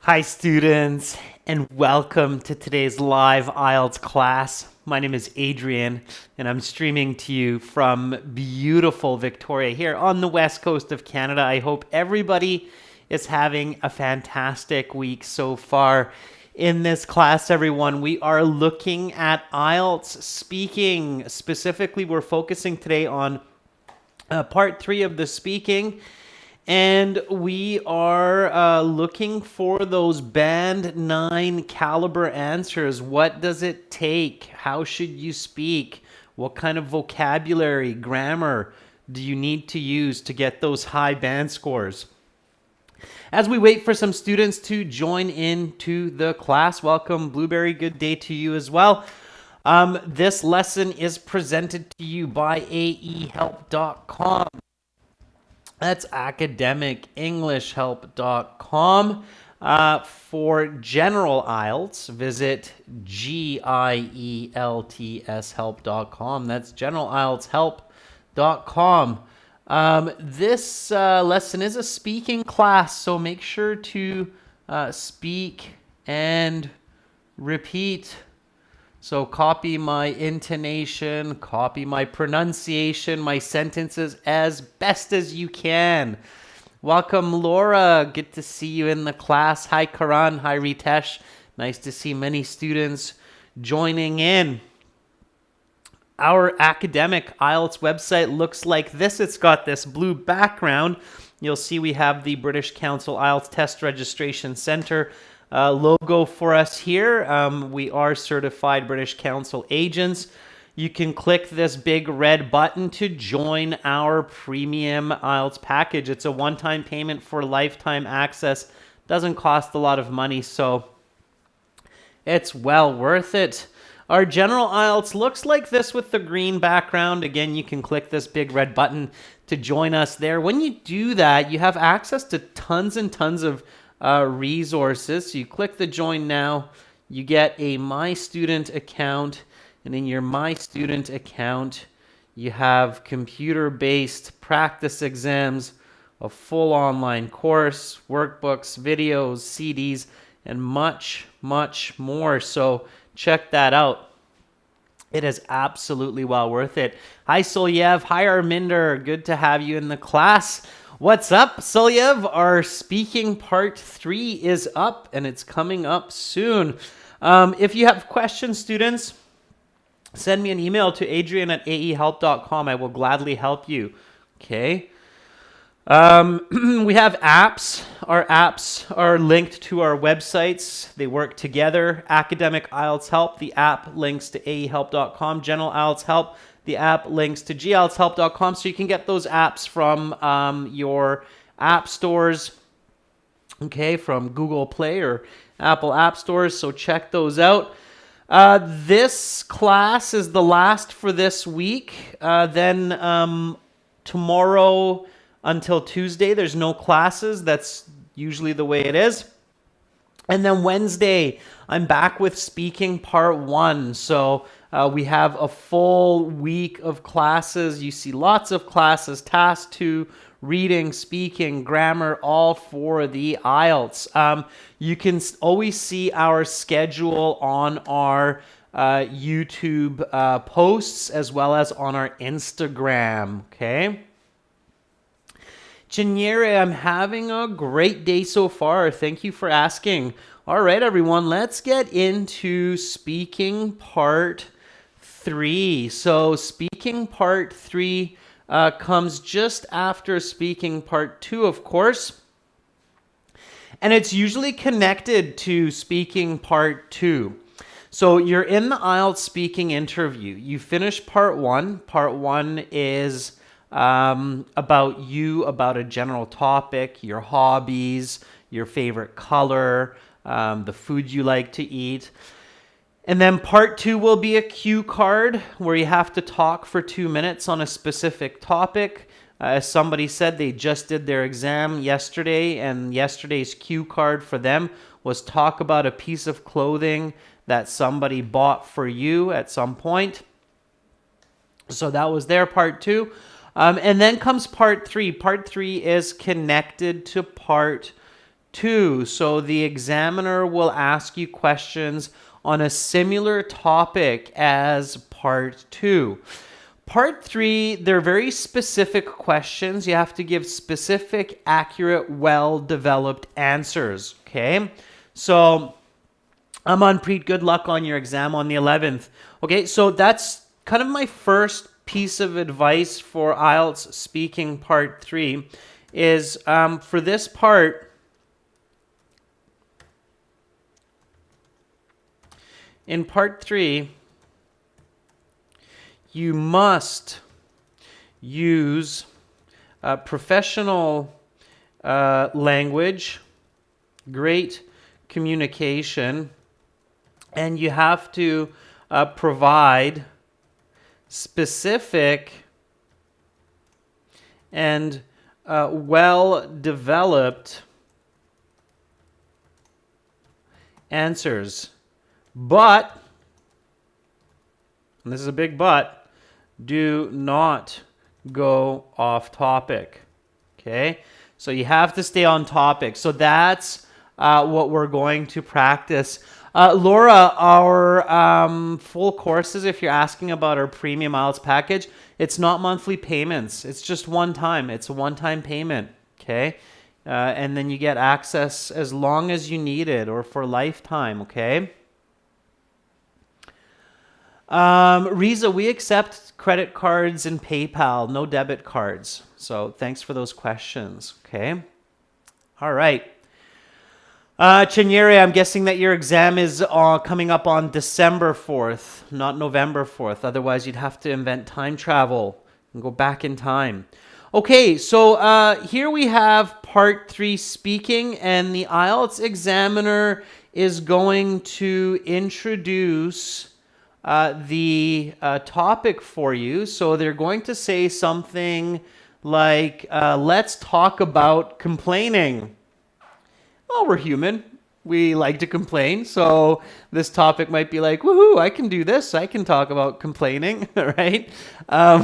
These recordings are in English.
Hi students, and welcome to today's live IELTS class. My name is Adrian, and I'm streaming to you from beautiful Victoria here on the west coast of Canada. I hope everybody is having a fantastic week so far. In this class, everyone, we are looking at IELTS speaking. Specifically, we're focusing today on part 3 of the speaking. And we are looking for those band 9 caliber answers. What does it take? How should you speak? What kind of vocabulary, grammar do you need to use to get those high band scores? As we wait for some students to join into the class, welcome Blueberry, good day to you as well. This lesson is presented to you by aehelp.com. That's academicenglishhelp.com. For general IELTS, visit GIELTS-help.com. That's general-IELTS-help.com. This lesson is a speaking class, so make sure to speak and repeat. So copy my intonation, copy my pronunciation, my sentences as best as you can. Welcome, Laura. Good to see you in the class. Hi, Karan. Hi, Ritesh. Nice to see many students joining in. Our academic IELTS website looks like this. It's got this blue background. You'll see we have the British Council IELTS Test Registration Centre logo for us here. We are certified British Council agents. You can click this big red button to join our premium IELTS package. It's a one-time payment for lifetime access. Doesn't cost a lot of money, so it's well worth it. Our general IELTS looks like this with the green background. Again, you can click this big red button to join us there. When you do that, you have access to tons and tons of resources. So you click the join now, you get a My Student account, and in your My Student account, you have computer-based practice exams, a full online course, workbooks, videos, CDs, and much, much more. So check that out. It is absolutely well worth it. Hi, Solyev. Hi, Arminder. Good to have you in the class. What's up, Solyev? Our speaking part 3 is up, and it's coming up soon. If you have questions, students, send me an email to adrian@aehelp.com. I will gladly help you. Okay. We have apps. Our apps are linked to our websites. They work together. Academic IELTS Help, the app links to aehelp.com. General IELTS Help, the app links to gieltshelp.com. So you can get those apps from your app stores, okay, from Google Play or Apple App Stores. So check those out. This class is the last for this week. Then tomorrow until Tuesday, there's no classes. That's usually the way it is. And then Wednesday, I'm back with speaking part 1. So we have a full week of classes. You see lots of classes, task 2, reading, speaking, grammar, all for the IELTS. You can always see our schedule on our YouTube posts as well as on our Instagram, okay? Chiniere, I'm having a great day so far. Thank you for asking. All right, everyone, let's get into speaking part 3. So speaking part 3 comes just after speaking part 2, of course. And it's usually connected to speaking part 2. So you're in the IELTS speaking interview. You finish part 1. Part 1 is about you, about a general topic, your hobbies, your favorite color, the food you like to eat. And then part 2 will be a cue card where you have to talk for 2 minutes on a specific topic. As somebody said, they just did their exam yesterday, and yesterday's cue card for them was talk about a piece of clothing that somebody bought for you at some point. So that was their part 2. And then comes part 3. Part 3 is connected to part 2. So the examiner will ask you questions on a similar topic as part 2. Part 3, they're very specific questions. You have to give specific, accurate, well-developed answers, okay? So Amanpreet, good luck on your exam on the 11th. Okay, so that's kind of my first piece of advice for IELTS speaking part 3 is for this part, in part 3, you must use professional language, great communication, and you have to provide specific and well-developed answers. But, and this is a big but, do not go off topic. Okay? So you have to stay on topic. So that's what we're going to practice. Laura, our full courses, if you're asking about our premium IELTS package, it's not monthly payments. It's just one time. It's a one-time payment. Okay? And then you get access as long as you need it or for lifetime. Okay? Riza, we accept credit cards and PayPal, no debit cards. So thanks for those questions. Okay. All right. Chinyere, I'm guessing that your exam is coming up on December 4th, not November 4th. Otherwise, you'd have to invent time travel and go back in time. Okay, so here we have part 3 speaking, and the IELTS examiner is going to introduce the topic for you. So they're going to say something like, let's talk about complaining. Well, we're human. We like to complain. So this topic might be like, woohoo, I can do this. I can talk about complaining, right?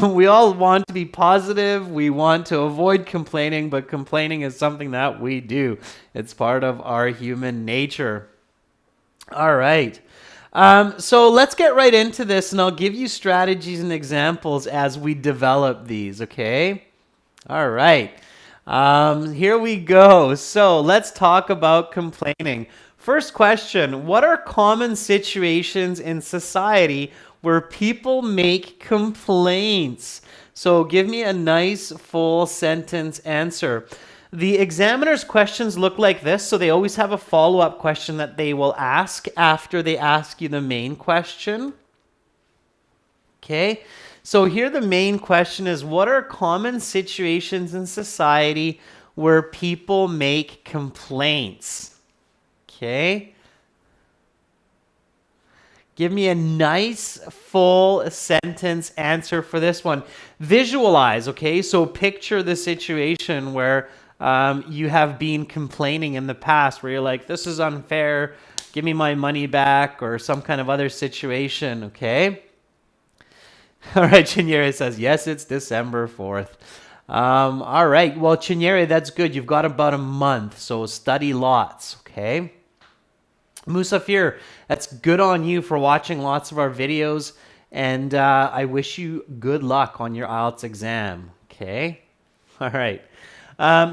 We all want to be positive. We want to avoid complaining, but complaining is something that we do. It's part of our human nature. All right. So let's get right into this, and I'll give you strategies and examples as we develop these, okay? All right. Here we go. So let's talk about complaining. First question, what are common situations in society where people make complaints? So give me a nice full sentence answer. The examiner's questions look like this, so they always have a follow-up question that they will ask after they ask you the main question. Okay, so here the main question is, what are common situations in society where people make complaints? Okay. Give me a nice full sentence answer for this one. Visualize, okay? So picture the situation where you have been complaining in the past where you're like, this is unfair, give me my money back, or some kind of other situation, okay? All right, Chinyere says, yes, it's December 4th. All right, well, Chinyere, that's good. You've got about a month, so study lots, okay? Musafir, that's good on you for watching lots of our videos, and I wish you good luck on your IELTS exam, okay? All right.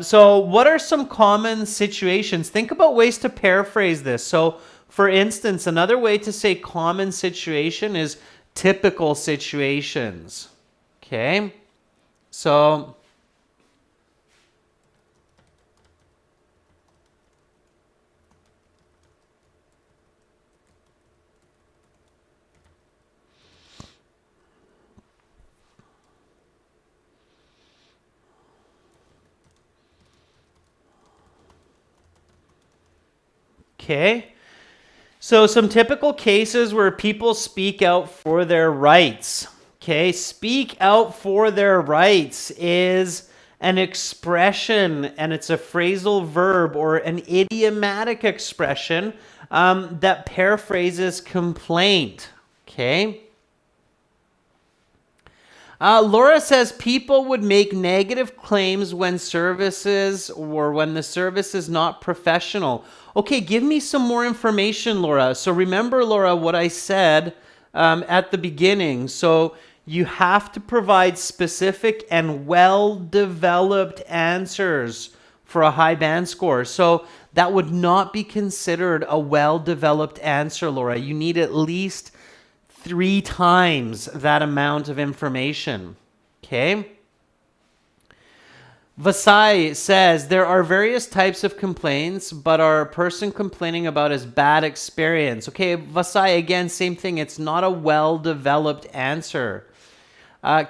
So what are some common situations? Think about ways to paraphrase this. So for instance, another way to say common situation is typical situations. Okay. So okay. So some typical cases where people speak out for their rights. Okay, speak out for their rights is an expression, and it's a phrasal verb or an idiomatic expression that paraphrases complaint. Okay. Laura says people would make negative claims when the service is not professional. Okay, give me some more information, Laura. So remember, Laura, what I said at the beginning. So you have to provide specific and well-developed answers for a high band score. So that would not be considered a well-developed answer, Laura. You need at least 3 times that amount of information. Okay? Vasai says, there are various types of complaints, but our person complaining about is bad experience. Okay, Vasai, again, same thing. It's not a well-developed answer.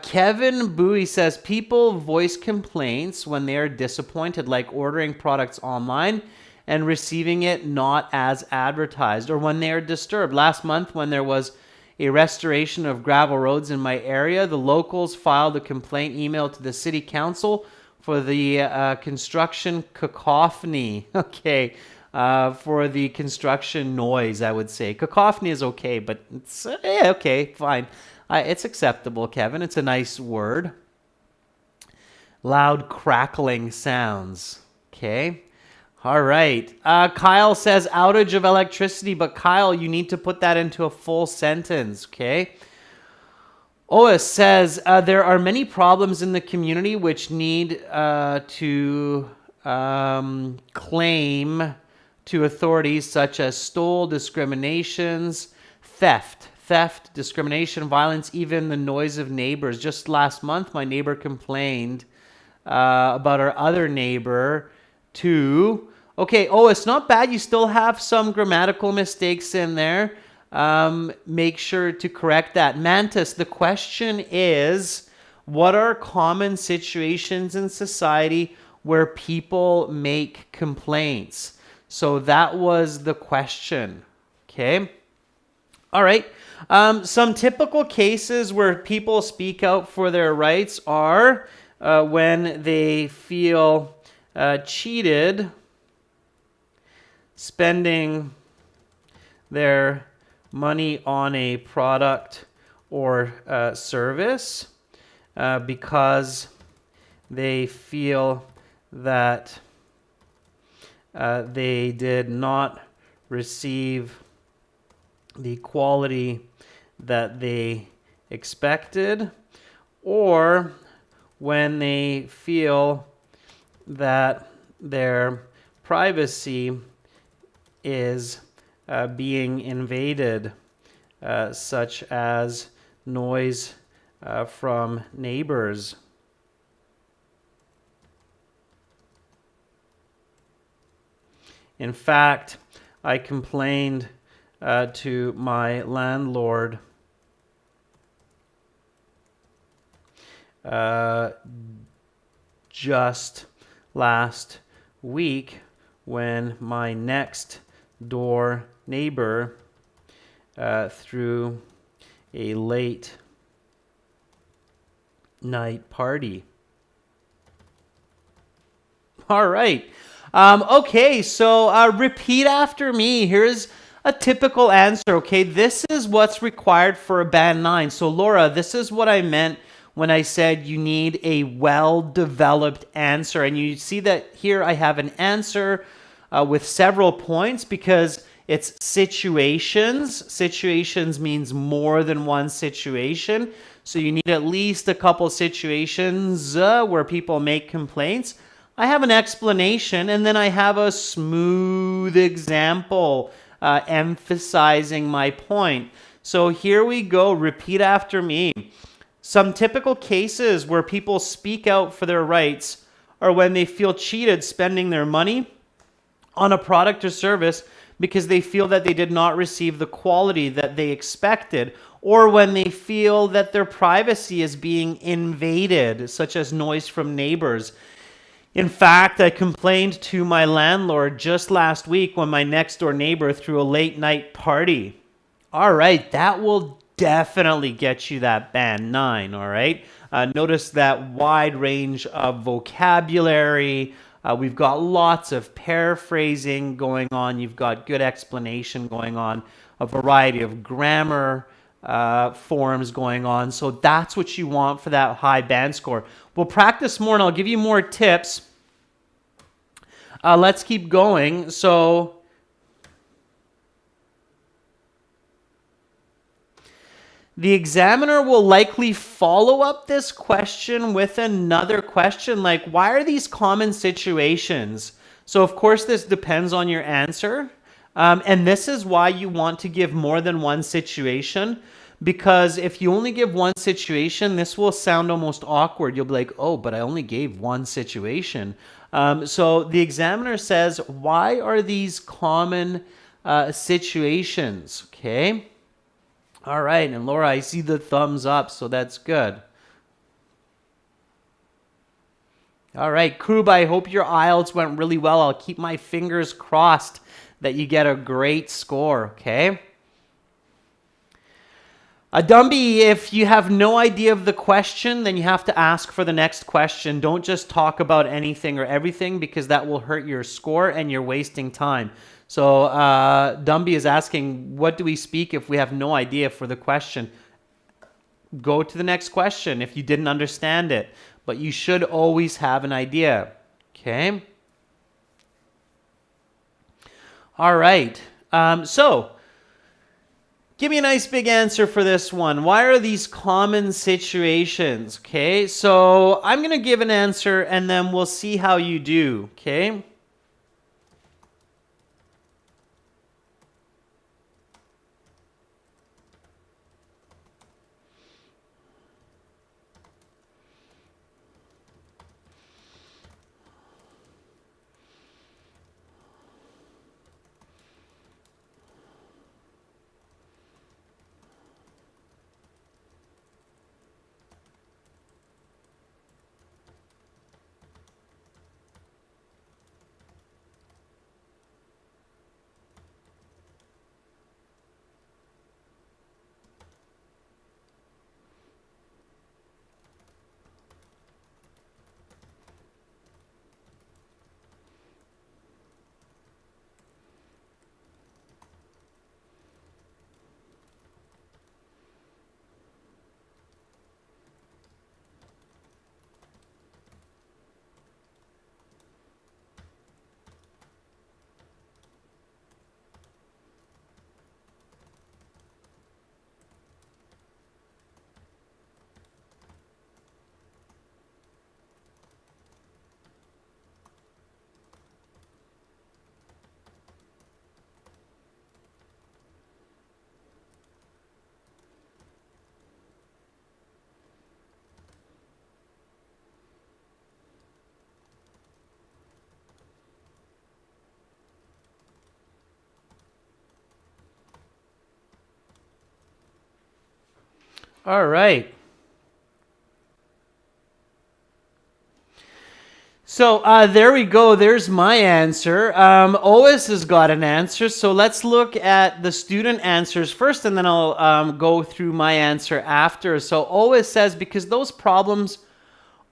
Kevin Bowie says, people voice complaints when they are disappointed, like ordering products online and receiving it not as advertised, or when they are disturbed. Last month, when there was a restoration of gravel roads in my area, the locals filed a complaint email to the city council for the construction cacophony. Okay, for the construction noise, I would say. Cacophony is okay, but it's okay, fine. It's acceptable, Kevin. It's a nice word. Loud crackling sounds. Okay. All right. Kyle says outage of electricity, but Kyle, you need to put that into a full sentence. Okay. Ois says there are many problems in the community which need to claim to authorities such as stole, discriminations, theft, discrimination, violence, even the noise of neighbors. Just last month, my neighbor complained about our other neighbor too. Okay, it's not bad. You still have some grammatical mistakes in there. Make sure to correct that. Mantis, the question is, what are common situations in society where people make complaints? So that was the question. Okay. All right. Some typical cases where people speak out for their rights are when they feel cheated, spending their money on a product or service because they feel that they did not receive the quality that they expected, or when they feel that their privacy is being invaded, such as noise from neighbors. In fact, I complained to my landlord just last week when my next door neighbor threw a late night party. All right. Okay, so repeat after me. Here's a typical answer, okay? This is what's required for a band 9. So Laura, this is what I meant when I said you need a well-developed answer. And you see that here I have an answer with several points because it's situations. Situations means more than one situation. So you need at least a couple situations where people make complaints. I have an explanation, and then I have a smooth example emphasizing my point. So here we go. Repeat after me. Some typical cases where people speak out for their rights are when they feel cheated spending their money on a product or service because they feel that they did not receive the quality that they expected, or when they feel that their privacy is being invaded, such as noise from neighbors. In fact, I complained to my landlord just last week when my next door neighbor threw a late night party. All right, that will definitely get you that band 9, all right? Notice that wide range of vocabulary. We've got lots of paraphrasing going on. You've got good explanation going on, a variety of grammar forms going on. So that's what you want for that high band score. We'll practice more and I'll give you more tips. Let's keep going. So the examiner will likely follow up this question with another question like, why are these common situations? So of course this depends on your answer. And this is why you want to give more than one situation, because if you only give one situation, this will sound almost awkward. You'll be like, oh, but I only gave one situation. So the examiner says, why are these common situations? Okay. All right. And Laura, I see the thumbs up, so that's good. All right, Krub, I hope your IELTS went really well. I'll keep my fingers crossed that you get a great score, okay? Dumby, if you have no idea of the question, then you have to ask for the next question. Don't just talk about anything or everything, because that will hurt your score and you're wasting time. So Dumby is asking, what do we speak if we have no idea for the question? Go to the next question if you didn't understand it. But you should always have an idea, okay? All right, so give me a nice big answer for this one. Why are these common situations, okay? So I'm going to give an answer and then we'll see how you do, okay? All right. So there we go. There's my answer. Ois has got an answer. So let's look at the student answers first, and then I'll go through my answer after. So Ois says, because those problems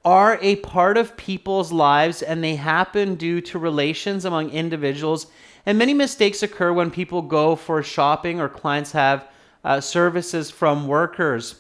are a part of people's lives and they happen due to relations among individuals, and many mistakes occur when people go for shopping or clients have services from workers.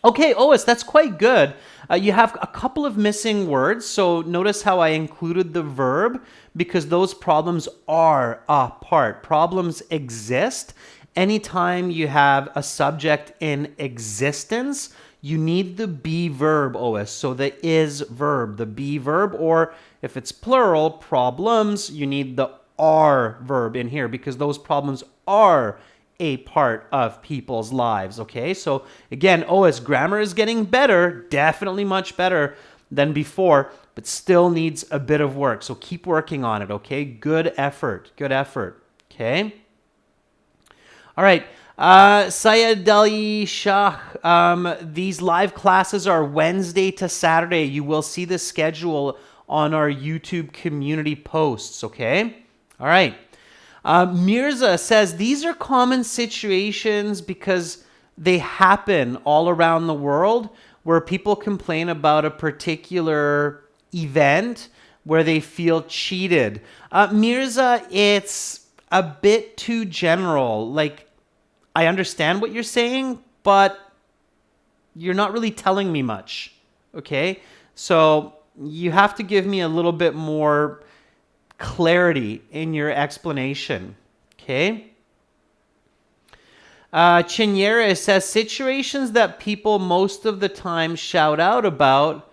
Okay, Ois, that's quite good. You have a couple of missing words, so notice how I included the verb, because those problems are a part. Problems exist. Anytime you have a subject in existence, you need the be verb, Ois. So the is verb, the be verb, or if it's plural, problems, you need the are verb in here, because those problems are a part of people's lives, okay? So again, Ois, grammar is getting better, definitely much better than before, but still needs a bit of work. So keep working on it, okay? Good effort, okay? All right, Syed Ali Shah, these live classes are Wednesday to Saturday. You will see the schedule on our YouTube community posts, okay? All right. Mirza says, these are common situations because they happen all around the world where people complain about a particular event where they feel cheated. Mirza, it's a bit too general. Like, I understand what you're saying, but you're not really telling me much. Okay? So you have to give me a little bit more clarity in your explanation. Okay? Chinyere says situations that people most of the time shout out about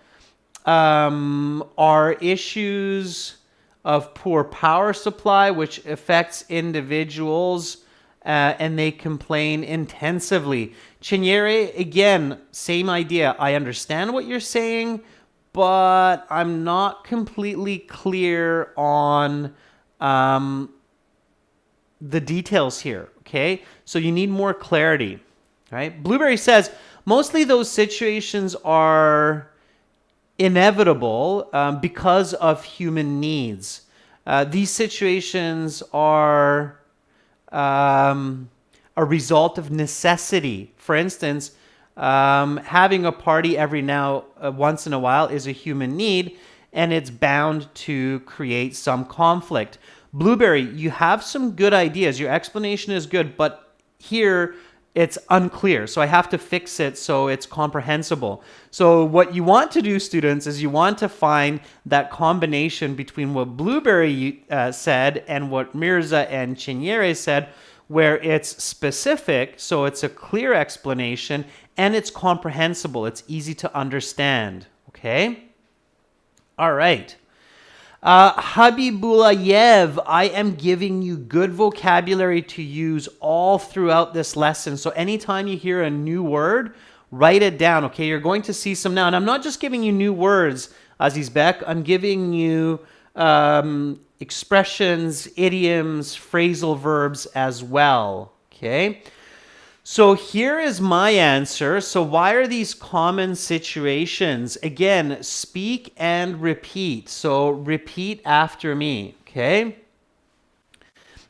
are issues of poor power supply, which affects individuals, and they complain intensively. Chinyere, again, same idea. I understand what you're saying, but I'm not completely clear on the details here, okay? So you need more clarity, right? Blueberry says, mostly those situations are inevitable because of human needs. These situations are a result of necessity. For instance, having a party every once in a while is a human need, and it's bound to create some conflict. Blueberry, you have some good ideas. Your explanation is good, but here it's unclear. So I have to fix it so it's comprehensible. So what you want to do, students, is you want to find that combination between what Blueberry said and what Mirza and Chinyere said, where it's specific, so it's a clear explanation, and it's comprehensible. It's easy to understand. Okay? All right. Habibulayev, I am giving you good vocabulary to use all throughout this lesson. So anytime you hear a new word, write it down. Okay, you're going to see some now. And I'm not just giving you new words, Aziz Bek. I'm giving you expressions, idioms, phrasal verbs as well. Okay. So here is my answer. So why are these common situations? Again, speak and repeat. So repeat after me, okay?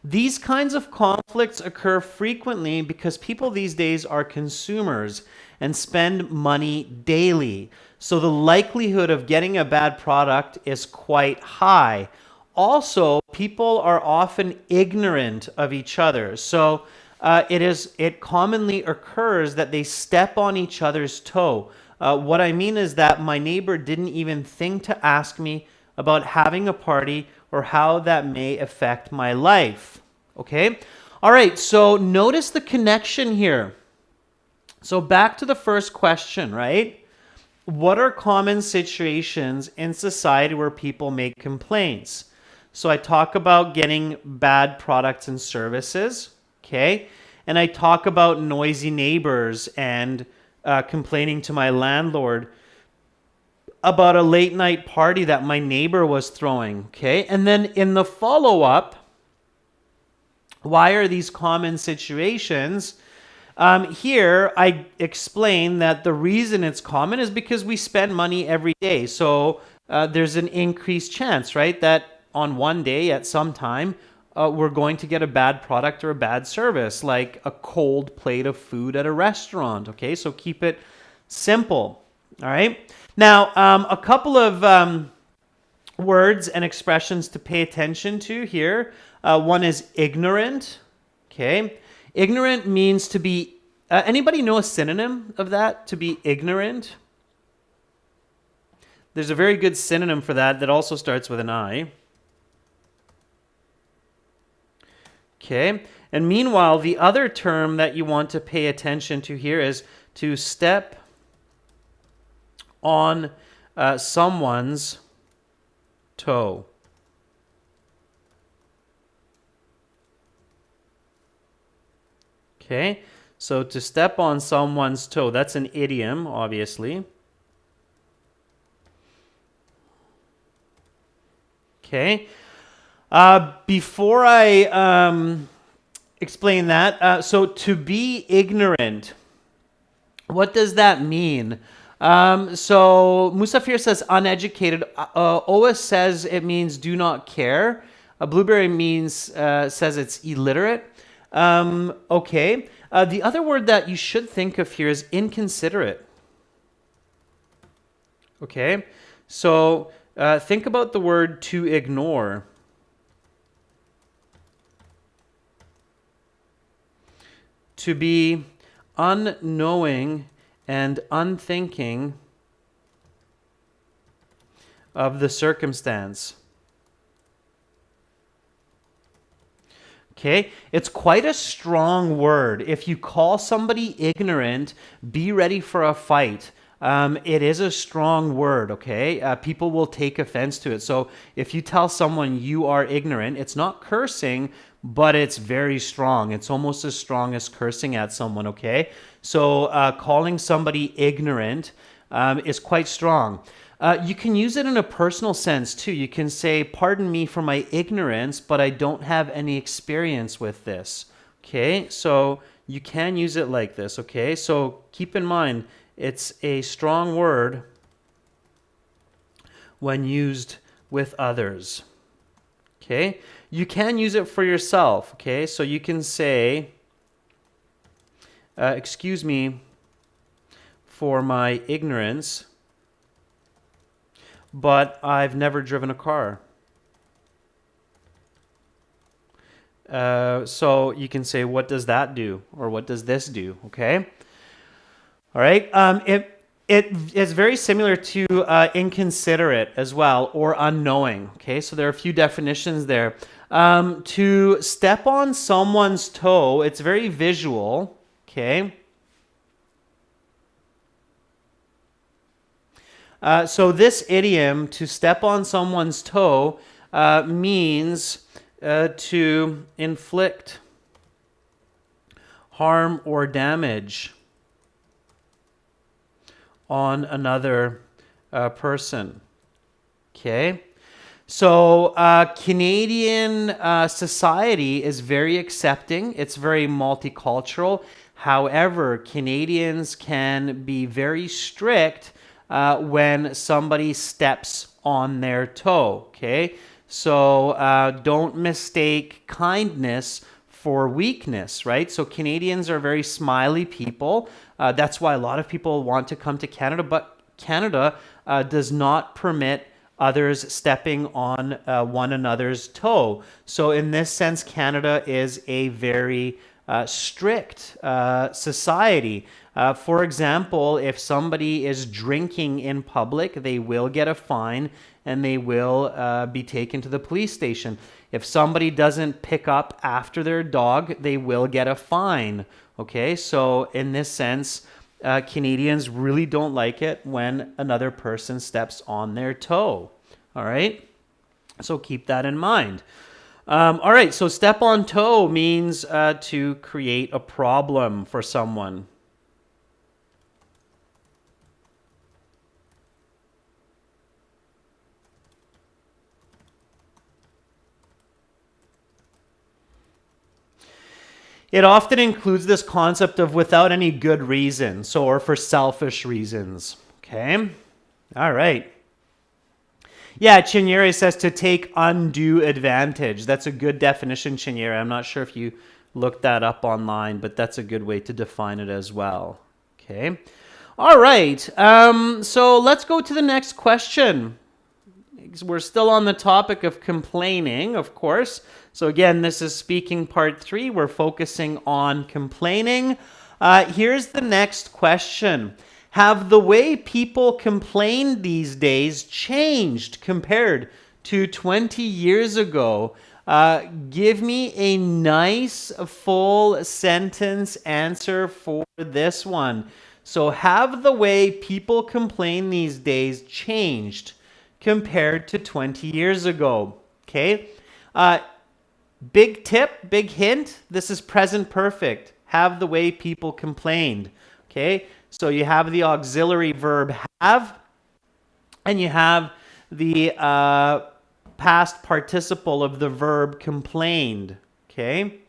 These kinds of conflicts occur frequently because people these days are consumers and spend money daily. So the likelihood of getting a bad product is quite high. Also, people are often ignorant of each other. So it commonly occurs that they step on each other's toe. What I mean is that my neighbor didn't even think to ask me about having a party or how that may affect my life. Okay? All right, so notice the connection here. So back to the first question, right? What are common situations in society where people make complaints? So I talk about getting bad products and services. Okay, and I talk about noisy neighbors and complaining to my landlord about a late night party that my neighbor was throwing. Okay, and then in the follow-up, why are these common situations? Here, I explain that the reason it's common is because we spend money every day. So there's an increased chance, right, that on one day at some time, we're going to get a bad product or a bad service, like a cold plate of food at a restaurant. Okay, so keep it simple. All right. Now, a couple of words and expressions to pay attention to here. One is ignorant. Okay, ignorant means to be. Anybody know a synonym of that? To be ignorant. There's a very good synonym for that also starts with an I. Okay, and meanwhile, the other term that you want to pay attention to here is to step on someone's toe. Okay, so to step on someone's toe, that's an idiom, obviously. Okay. Before I explain that, so to be ignorant, what does that mean? So Musafir says uneducated. Oa says it means do not care. Blueberry says it's illiterate. Okay. The other word that you should think of here is inconsiderate. Okay. So think about the word to ignore. To be unknowing and unthinking of the circumstance. Okay, it's quite a strong word. If you call somebody ignorant, be ready for a fight. It is a strong word, okay? People will take offense to it. So if you tell someone you are ignorant, it's not cursing, but it's very strong. It's almost as strong as cursing at someone, okay? So calling somebody ignorant is quite strong. You can use it in a personal sense too. You can say, pardon me for my ignorance, but I don't have any experience with this. Okay, so you can use it like this. Okay, so keep in mind, it's a strong word when used with others. Okay, you can use it for yourself. Okay, so you can say, excuse me for my ignorance, but I've never driven a car. So you can say, what does that do? Or what does this do? Okay. All right. It is very similar to inconsiderate as well, or unknowing. Okay. So there are a few definitions there. To step on someone's toe, it's very visual. Okay. So this idiom, to step on someone's toe, means to inflict harm or damage on another person. Okay? So Canadian society is very accepting. It's very multicultural. However, Canadians can be very strict when somebody steps on their toe, okay? So don't mistake kindness for weakness, right? So Canadians are very smiley people. That's why a lot of people want to come to Canada, but Canada does not permit others stepping on one another's toe. So in this sense, Canada is a very strict society. For example, if somebody is drinking in public, they will get a fine and they will be taken to the police station. If somebody doesn't pick up after their dog, they will get a fine. Okay, so in this sense, Canadians really don't like it when another person steps on their toe. All right, so keep that in mind. All right, so step on toe means to create a problem for someone. It often includes this concept of without any good reason, so or for selfish reasons. Okay? All right. Yeah, Chinyere says to take undue advantage. That's a good definition, Chinyere. I'm not sure if you looked that up online, but that's a good way to define it as well. Okay. All right. So let's go to the next question. We're still on the topic of complaining, of course. So again, this is speaking part 3. We're focusing on complaining. Here's the next question. Have the way people complain these days changed compared to 20 years ago? Give me a nice full sentence answer for this one. So have the way people complain these days changed compared to 20 years ago? Okay. Big tip, big hint. This is present perfect. Have the way people complained. Okay. So you have the auxiliary verb have, and you have the past participle of the verb complained. Okay.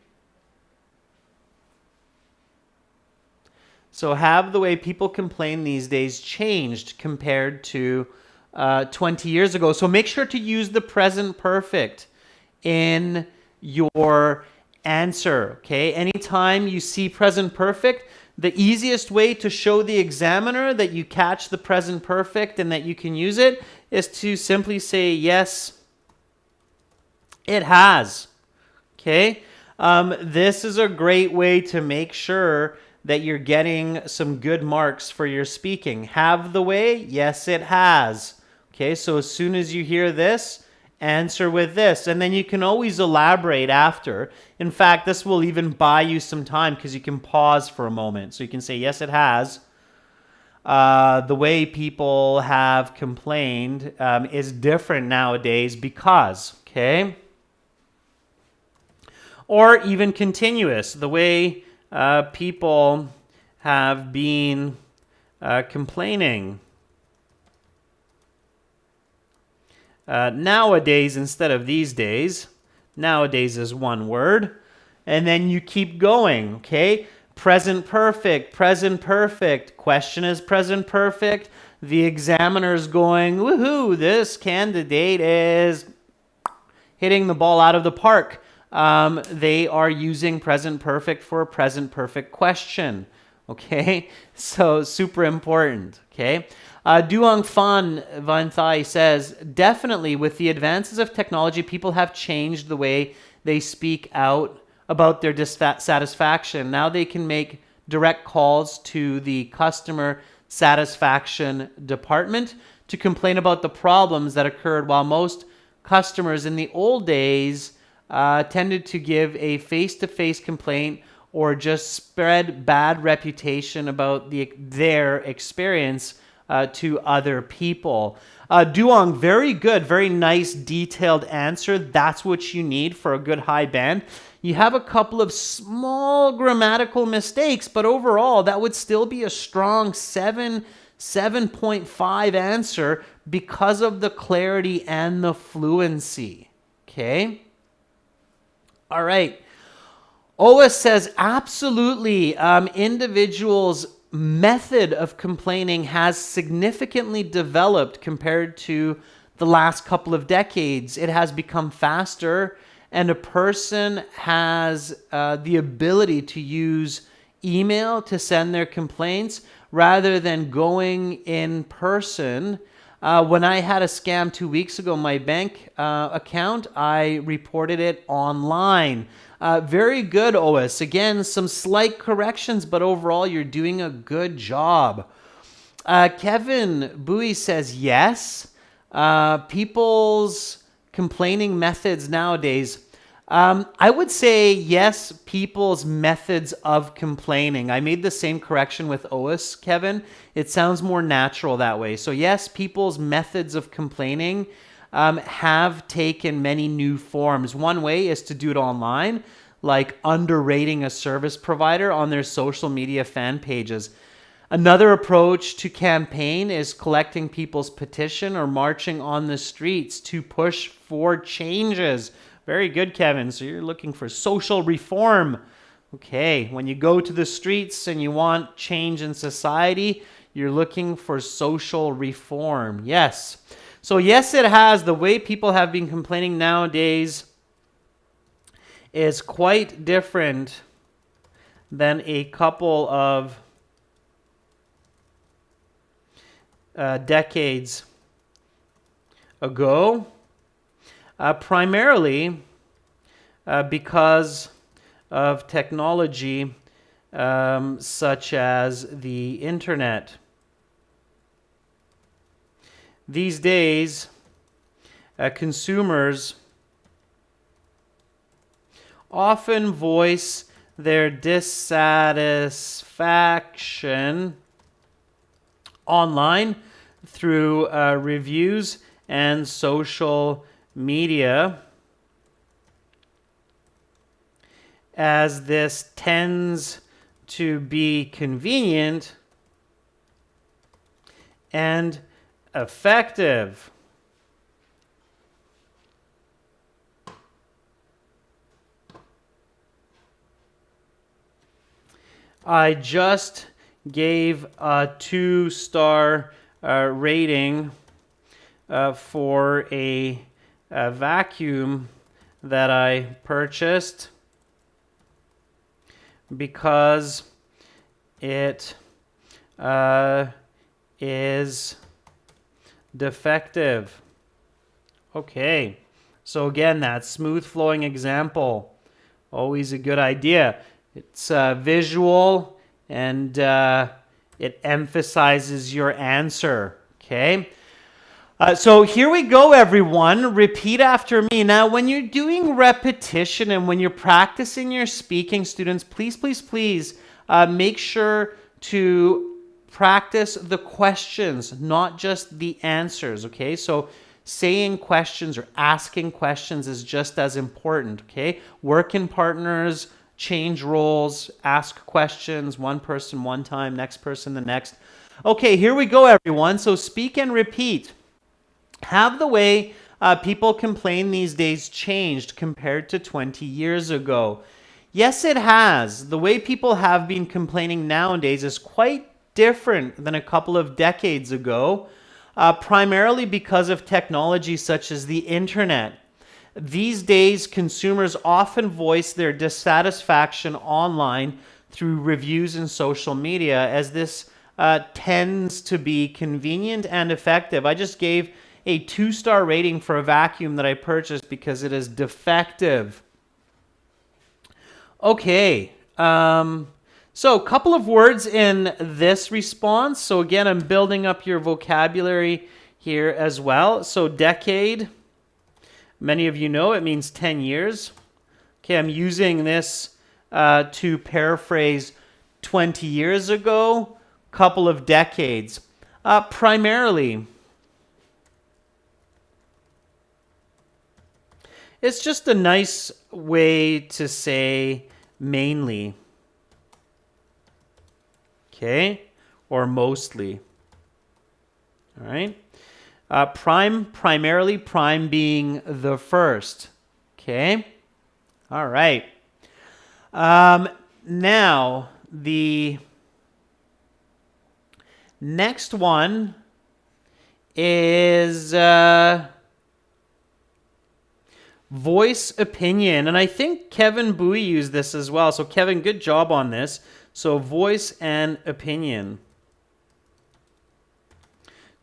So have the way people complain these days changed compared to 20 years ago. So make sure to use the present perfect in your answer. Okay. Anytime you see present perfect, the easiest way to show the examiner that you catch the present perfect and that you can use it is to simply say, yes, it has. Okay. This is a great way to make sure that you're getting some good marks for your speaking. Have the way? Yes, it has. Okay, so as soon as you hear this, answer with this. And then you can always elaborate after. In fact, this will even buy you some time because you can pause for a moment. So you can say, yes, it has. The way people have complained is different nowadays because, okay? Or even continuous. The way people have been complaining. Nowadays instead of these days. Nowadays is one word. And then you keep going, okay? Present perfect, present perfect. Question is present perfect. The examiner's going, woohoo, this candidate is hitting the ball out of the park. They are using present perfect for a present perfect question. Okay, so super important. Okay, Duong Phan Van Thai says, definitely with the advances of technology, people have changed the way they speak out about their dissatisfaction. Now they can make direct calls to the customer satisfaction department to complain about the problems that occurred, while most customers in the old days tended to give a face-to-face complaint or just spread bad reputation about their experience to other people. Duong, very good, very nice, detailed answer. That's what you need for a good high band. You have a couple of small grammatical mistakes, but overall, that would still be a strong 7.5 answer because of the clarity and the fluency. Okay? All right. Oa says, absolutely, individuals' method of complaining has significantly developed compared to the last couple of decades. It has become faster, and a person has the ability to use email to send their complaints rather than going in person. When I had a scam 2 weeks ago, my bank account, I reported it online. Very good, OS. Again, some slight corrections, but overall, you're doing a good job. Kevin Bowie says, yes. People's complaining methods nowadays. I would say yes, people's methods of complaining. I made the same correction with OS, Kevin. It sounds more natural that way. So yes, people's methods of complaining have taken many new forms. One way is to do it online, like underrating a service provider on their social media fan pages. Another approach to campaign is collecting people's petition or marching on the streets to push for changes. Very good, Kevin. So you're looking for social reform. Okay, when you go to the streets and you want change in society, you're looking for social reform. Yes. So yes, it has. The way people have been complaining nowadays is quite different than a couple of decades ago. Primarily because of technology such as the internet. These days, consumers often voice their dissatisfaction online through reviews and social media, as this tends to be convenient and effective. I just gave a 2-star rating for a vacuum that I purchased because it is defective. Okay, so again, that smooth flowing example, always a good idea. It's visual, and it emphasizes your answer. Okay. So here we go, everyone. Repeat after me. Now, when you're doing repetition and when you're practicing your speaking, students, please make sure to practice the questions, not just the answers, okay? So saying questions or asking questions is just as important, okay? Work in partners, change roles, ask questions, one person one time, next person the next. Okay, here we go, everyone. So speak and repeat. Have the way people complain these days changed compared to 20 years ago? Yes, it has. The way people have been complaining nowadays is quite different than a couple of decades ago, primarily because of technology such as the internet. These days, consumers often voice their dissatisfaction online through reviews and social media, as this tends to be convenient and effective. I just gave a 2-star rating for a vacuum that I purchased because it is defective. Okay, so a couple of words in this response. So again, I'm building up your vocabulary here as well. So decade, many of you know it means 10 years. Okay, I'm using this to paraphrase 20 years ago, couple of decades. Primarily, it's just a nice way to say mainly, okay, or mostly, all right? Primarily, prime being the first, okay? All right. Now, the next one is voice opinion. And I think Kevin Bowie used this as well. So Kevin, good job on this. So voice and opinion.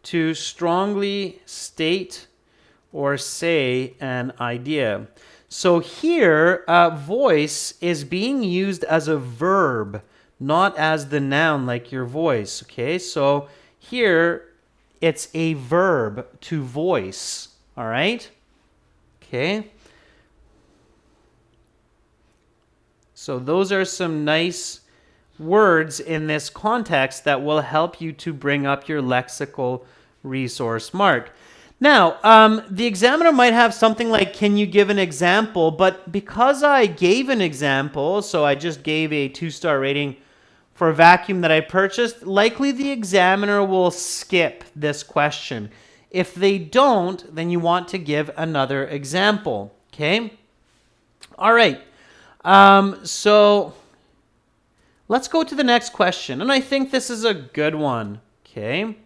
To strongly state or say an idea. So here, voice is being used as a verb, not as the noun like your voice. Okay, so here it's a verb to voice. All right. Okay. So those are some nice words in this context that will help you to bring up your lexical resource mark. Now, the examiner might have something like, can you give an example? But because I gave an example, so I just gave a 2-star rating for a vacuum that I purchased, likely the examiner will skip this question. If they don't, then you want to give another example, okay? All right, so let's go to the next question, and I think this is a good one, okay?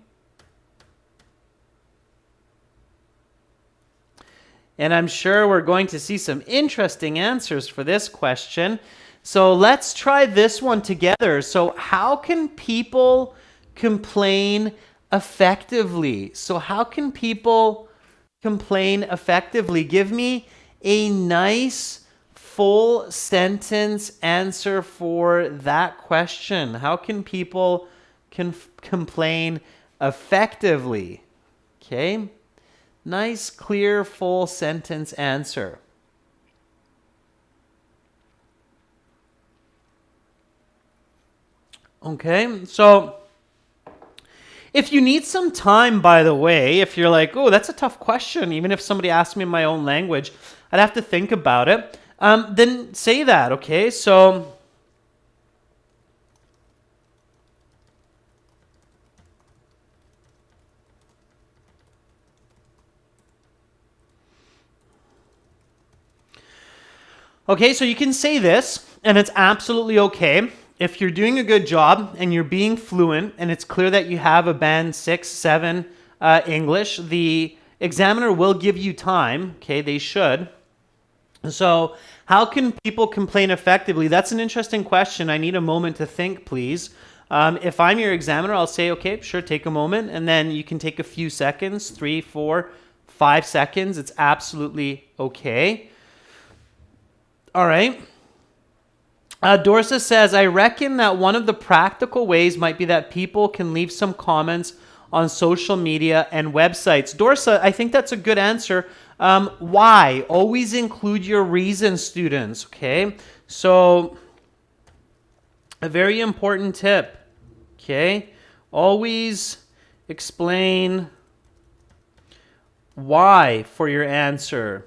And I'm sure we're going to see some interesting answers for this question. So let's try this one together. So how can people complain effectively? So how can people complain effectively? Give me a nice full sentence answer for that question. How can people complain effectively? Okay. Nice, clear, full sentence answer. Okay, so if you need some time, by the way, if you're like, oh, that's a tough question, even if somebody asked me in my own language, I'd have to think about it, then say that, okay? So okay, so you can say this, and it's absolutely okay. If you're doing a good job and you're being fluent and it's clear that you have a band 6, 7 English, the examiner will give you time, okay, they should. So how can people complain effectively? That's an interesting question. I need a moment to think, please. If I'm your examiner, I'll say, okay, sure, take a moment, and then you can take a few seconds, 3, 4, 5 seconds. It's absolutely okay. All right. Dorsa says, I reckon that one of the practical ways might be that people can leave some comments on social media and websites. Dorsa, I think that's a good answer. Why? Always include your reason, students, okay? So, a very important tip, okay? Always explain why for your answer.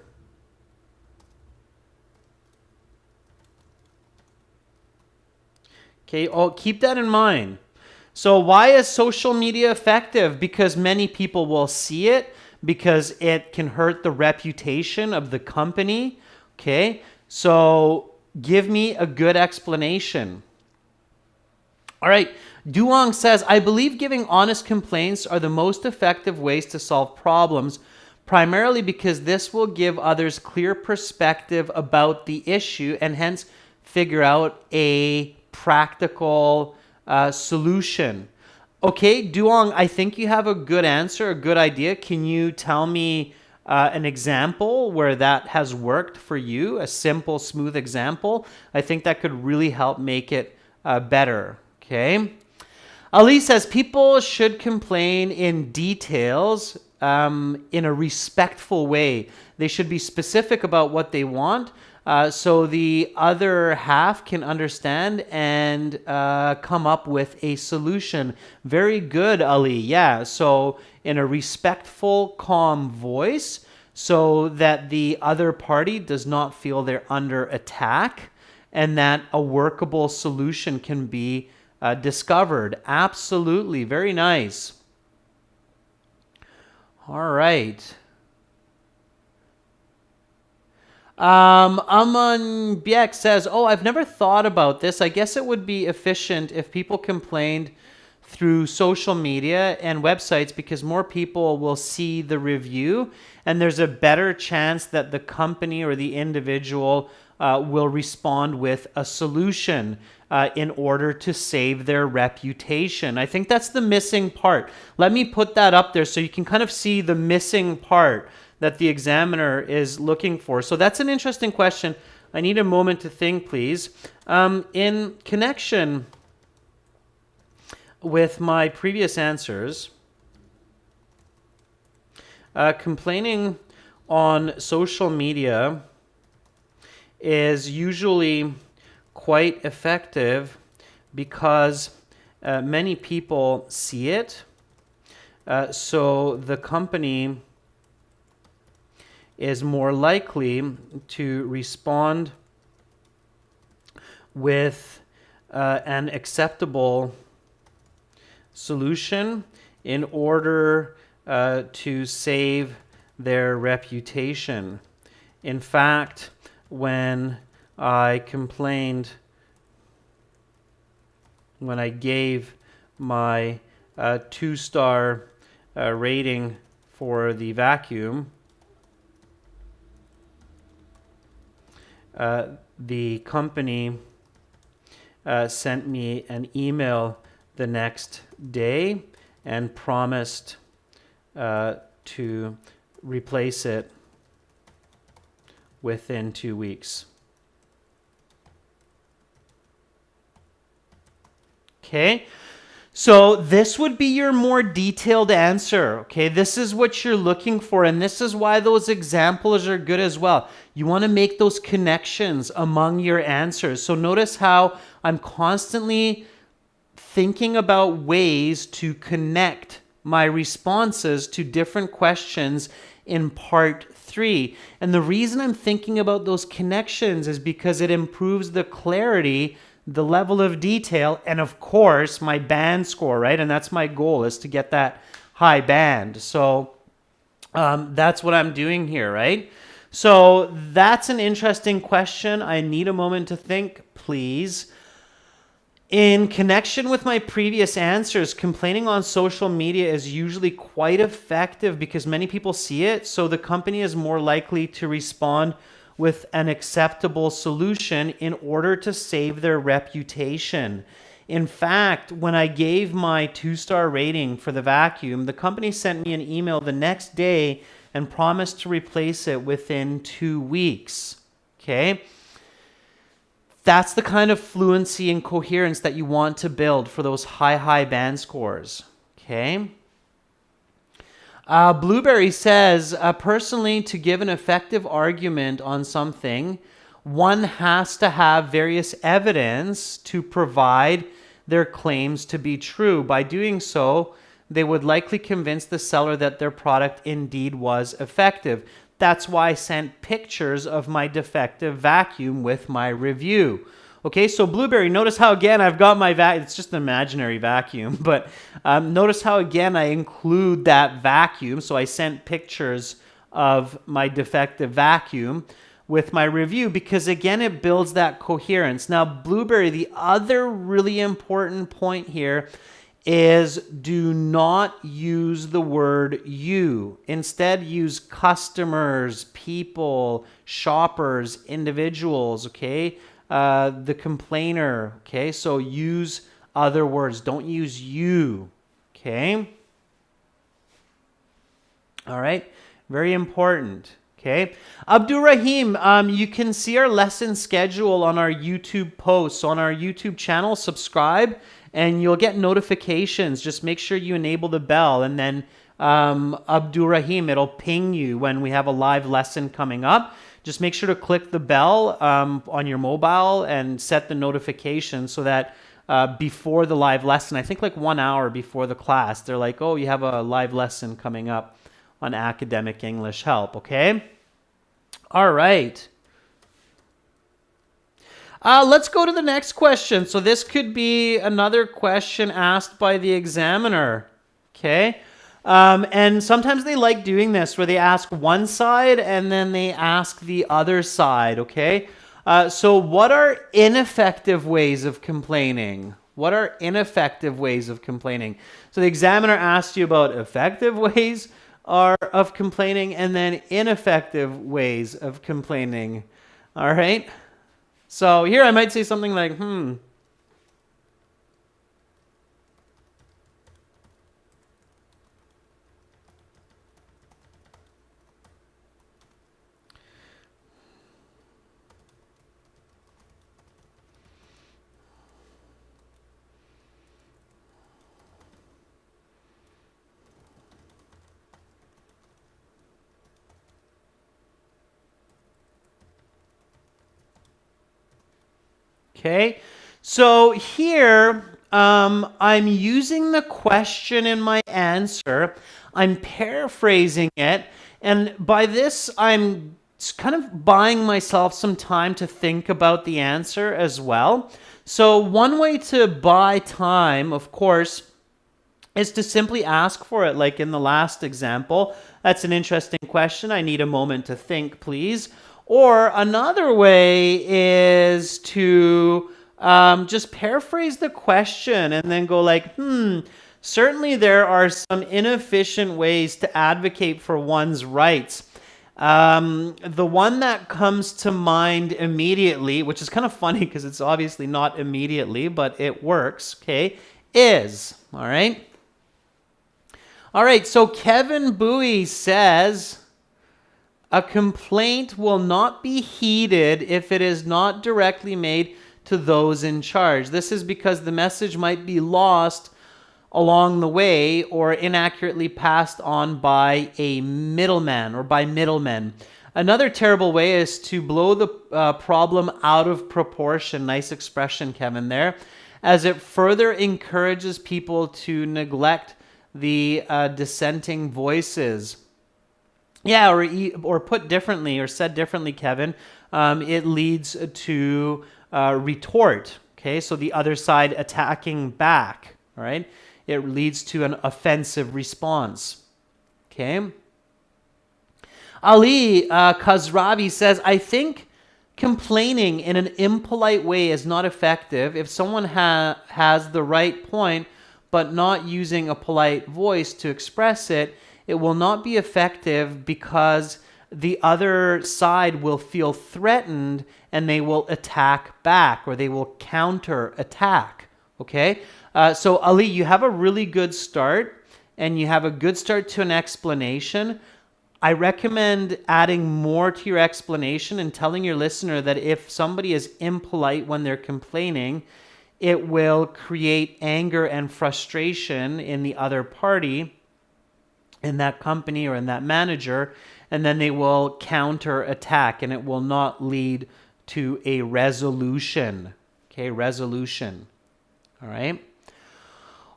Okay, keep that in mind. So why is social media effective? Because many people will see it, because it can hurt the reputation of the company. Okay, so give me a good explanation. All right, Duong says, I believe giving honest complaints are the most effective ways to solve problems, primarily because this will give others clear perspective about the issue and hence figure out a practical solution. Okay, Duong, I think you have a good answer, a good idea. Can you tell me an example where that has worked for you? A simple, smooth example. I think that could really help make it better. Okay. Ali says people should complain in details in a respectful way. They should be specific about what they want so the other half can understand and come up with a solution. Very good, Ali. Yeah, so in a respectful, calm voice so that the other party does not feel they're under attack and that a workable solution can be discovered. Absolutely. Very nice. All right. Aman Biek says, oh, I've never thought about this. I guess it would be efficient if people complained through social media and websites because more people will see the review and there's a better chance that the company or the individual will respond with a solution in order to save their reputation. I think that's the missing part. Let me put that up there so you can kind of see the missing part that the examiner is looking for. So that's an interesting question. I need a moment to think, please. In connection with my previous answers, complaining on social media is usually quite effective because many people see it. So the company is more likely to respond with an acceptable solution in order to save their reputation. In fact, when I gave my 2-star rating for the vacuum, the company sent me an email the next day and promised to replace it within 2 weeks. Okay, so this would be your more detailed answer. Okay, this is what you're looking for, and this is why those examples are good as well. You want to make those connections among your answers. So notice how I'm constantly thinking about ways to connect my responses to different questions in part 3. And the reason I'm thinking about those connections is because it improves the clarity, the level of detail, and of course my band score, right? And that's my goal, is to get that high band. So that's what I'm doing here, right? So that's an interesting question. I need a moment to think, please. In connection with my previous answers, complaining on social media is usually quite effective because many people see it, so the company is more likely to respond with an acceptable solution in order to save their reputation. In fact, when I gave my 2-star rating for the vacuum, the company sent me an email the next day and promised to replace it within 2 weeks. Okay? That's the kind of fluency and coherence that you want to build for those high band scores. Okay. Blueberry says, personally, to give an effective argument on something, one has to have various evidence to provide their claims to be true. By doing so, they would likely convince the seller that their product indeed was effective. That's why I sent pictures of my defective vacuum with my review. Okay, so Blueberry, notice how again I've got my it's just an imaginary vacuum, but notice how again I include that vacuum. So I sent pictures of my defective vacuum with my review because again it builds that coherence. Now Blueberry, the other really important point here is do not use the word you. Instead, use customers, people, shoppers, individuals, okay? The complainer, okay? So use other words. Don't use you, okay? All right, very important, okay? Abdurrahim, you can see our lesson schedule on our YouTube post. So on our YouTube channel, subscribe, and you'll get notifications. Just make sure you enable the bell, and then Abdurrahim, it'll ping you when we have a live lesson coming up. Just make sure to click the bell on your mobile and set the notification so that before the live lesson, I think like 1 hour before the class, they're like, oh, you have a live lesson coming up on Academic English Help, okay? All right. Let's go to the next question. So this could be another question asked by the examiner, okay? And sometimes they like doing this where they ask one side and then they ask the other side, okay? So what are ineffective ways of complaining? What are ineffective ways of complaining? So the examiner asked you about effective ways of complaining and then ineffective ways of complaining, all right? So here I might say something like, okay, so here I'm using the question in my answer. I'm paraphrasing it. And by this, I'm kind of buying myself some time to think about the answer as well. So one way to buy time, of course, is to simply ask for it. Like in the last example, that's an interesting question. I need a moment to think, please. Or another way is to just paraphrase the question and then go like, certainly there are some inefficient ways to advocate for one's rights. The one that comes to mind immediately, which is kind of funny because it's obviously not immediately, but it works, okay, is, all right? All right, so Kevin Bowie says, a complaint will not be heeded if it is not directly made to those in charge. This is because the message might be lost along the way or inaccurately passed on by a middleman or by middlemen. Another terrible way is to blow the problem out of proportion. Nice expression, Kevin, there, as it further encourages people to neglect the dissenting voices. Yeah, or put differently, or said differently, Kevin, it leads to retort, okay? So the other side attacking back, all right? It leads to an offensive response, okay? Ali Khazravi says, I think complaining in an impolite way is not effective. If someone has the right point, but not using a polite voice to express it, it will not be effective because the other side will feel threatened and they will attack back or they will counter attack. Okay? So Ali, you have a really good start and you have a good start to an explanation. I recommend adding more to your explanation and telling your listener that if somebody is impolite when they're complaining, it will create anger and frustration in the other party, in that company or in that manager, and then they will counter attack and it will not lead to a resolution. Okay, resolution. All right.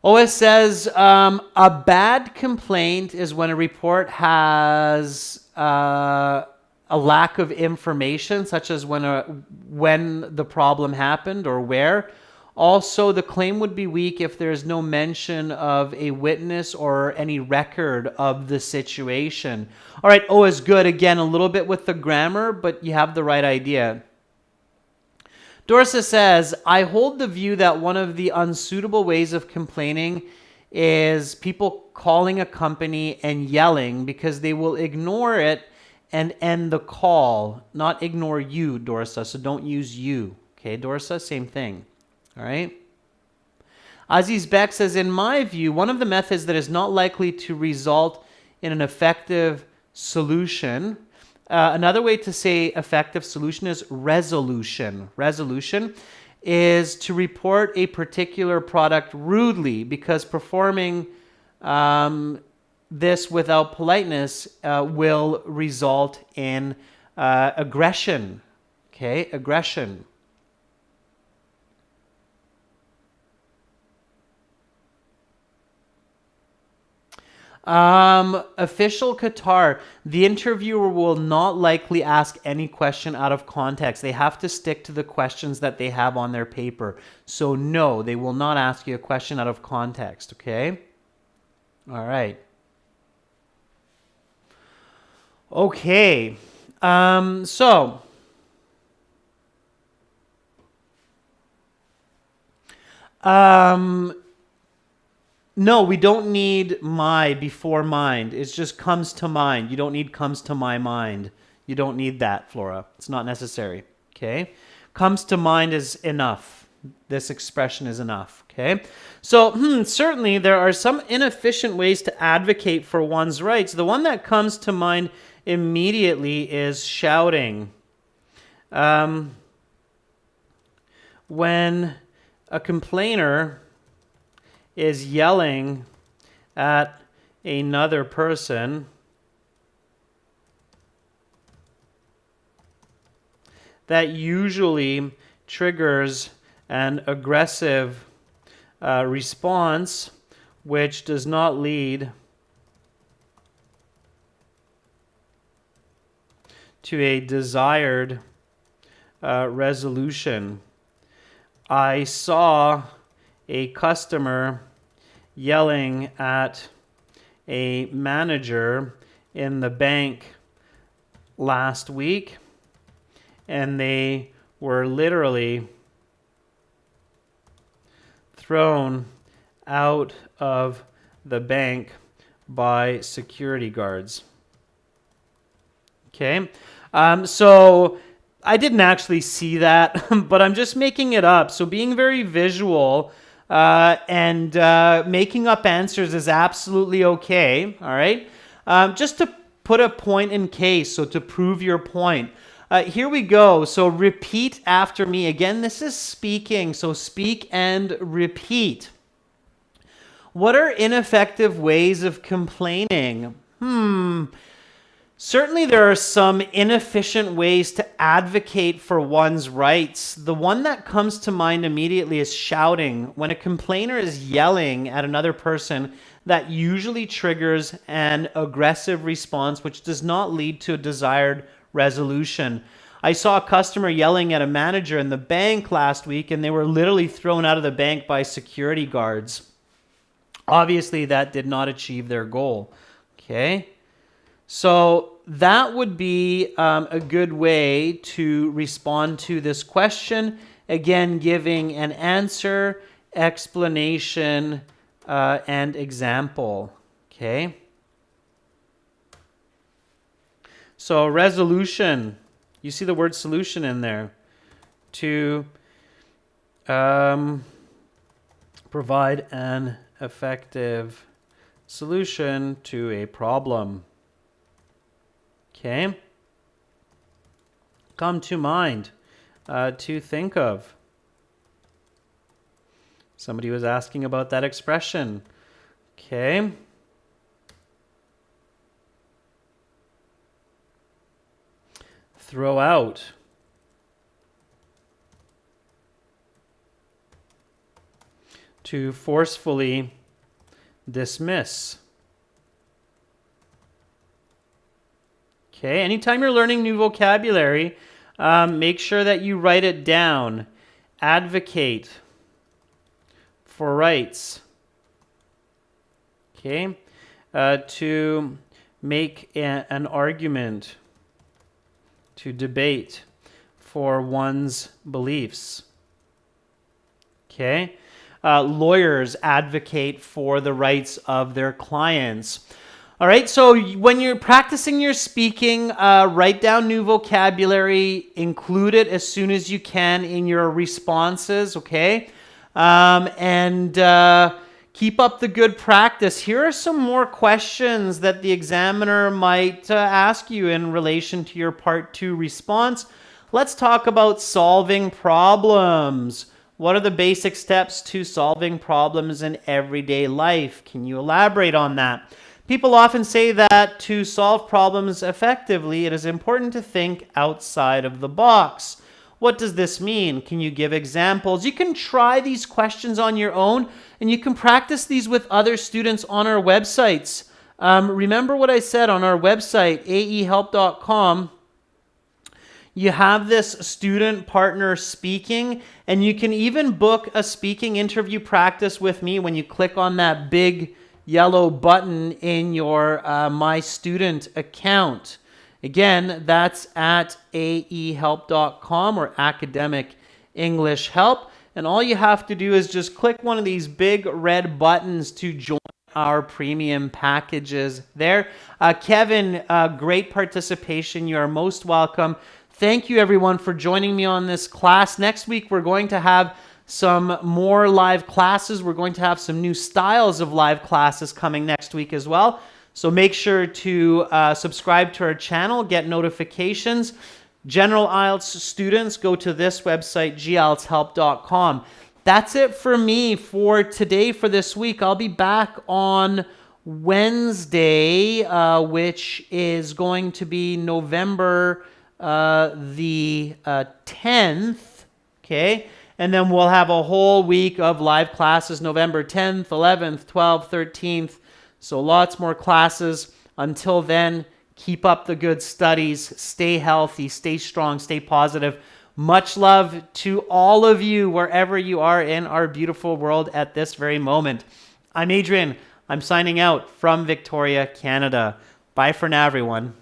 OS says a bad complaint is when a report has a lack of information, such as when the problem happened or where. Also, the claim would be weak if there is no mention of a witness or any record of the situation. All right, OS good. Again, a little bit with the grammar, but you have the right idea. Dorsa says, I hold the view that one of the unsuitable ways of complaining is people calling a company and yelling because they will ignore it and end the call, not ignore you, Dorsa. So don't use you. Okay, Dorsa, same thing. All right. Aziz Beck says, in my view, one of the methods that is not likely to result in an effective solution. Another way to say effective solution is resolution. Resolution is to report a particular product rudely, because performing this without politeness will result in aggression. Okay, aggression. Official Qatar, the interviewer will not likely ask any question out of context. They have to stick to the questions that they have on their paper. So no, they will not ask you a question out of context, okay? All right. Okay. No, we don't need my before mind. It just comes to mind. You don't need comes to my mind. You don't need that, Flora. It's not necessary. Okay? Comes to mind is enough. This expression is enough. Okay? So, certainly there are some inefficient ways to advocate for one's rights. The one that comes to mind immediately is shouting. When a complainer is yelling at another person, that usually triggers an aggressive response, which does not lead to a desired resolution. I saw a customer yelling at a manager in the bank last week, and they were literally thrown out of the bank by security guards. Okay, so I didn't actually see that, but I'm just making it up. So being very visual and making up answers is absolutely okay, all right? Just to put a point in case, so to prove your point. Here we go. So repeat after me. Again, this is speaking, so speak and repeat. What are ineffective ways of complaining? Certainly there are some inefficient ways to advocate for one's rights. The one that comes to mind immediately is shouting. When a complainer is yelling at another person, that usually triggers an aggressive response, which does not lead to a desired resolution. I saw a customer yelling at a manager in the bank last week, and they were literally thrown out of the bank by security guards. Obviously, that did not achieve their goal. Okay? So that would be a good way to respond to this question. Again, giving an answer, explanation, and example. Okay. So resolution. You see the word solution in there. To provide an effective solution to a problem. Okay. Come to mind to think of. Somebody was asking about that expression. Okay. Throw out. To forcefully dismiss. Okay, anytime you're learning new vocabulary, make sure that you write it down. Advocate for rights. Okay, to make an argument, to debate for one's beliefs. Okay, lawyers advocate for the rights of their clients. All right, so when you're practicing your speaking, write down new vocabulary, include it as soon as you can in your responses, okay? And keep up the good practice. Here are some more questions that the examiner might ask you in relation to your Part 2 response. Let's talk about solving problems. What are the basic steps to solving problems in everyday life? Can you elaborate on that? People often say that to solve problems effectively, it is important to think outside of the box. What does this mean? Can you give examples? You can try these questions on your own, and you can practice these with other students on our websites. Remember what I said on our website, aehelp.com. You have this student partner speaking, and you can even book a speaking interview practice with me when you click on that big yellow button in your My Student account. Again, that's at aehelp.com or Academic English Help. And all you have to do is just click one of these big red buttons to join our premium packages there. Kevin, great participation. You are most welcome. Thank you, everyone, for joining me on this class. Next week, we're going to have some more live classes. We're going to have some new styles of live classes coming next week as well. So make sure to subscribe to our channel, get notifications. General IELTS students, go to this website, gieltshelp.com. That's it for me for today, for this week. I'll be back on Wednesday, which is going to be November the 10th. Okay. And then we'll have a whole week of live classes, November 10th, 11th, 12th, 13th. So lots more classes. Until then, keep up the good studies. Stay healthy, stay strong, stay positive. Much love to all of you, wherever you are in our beautiful world at this very moment. I'm Adrian. I'm signing out from Victoria, Canada. Bye for now, everyone.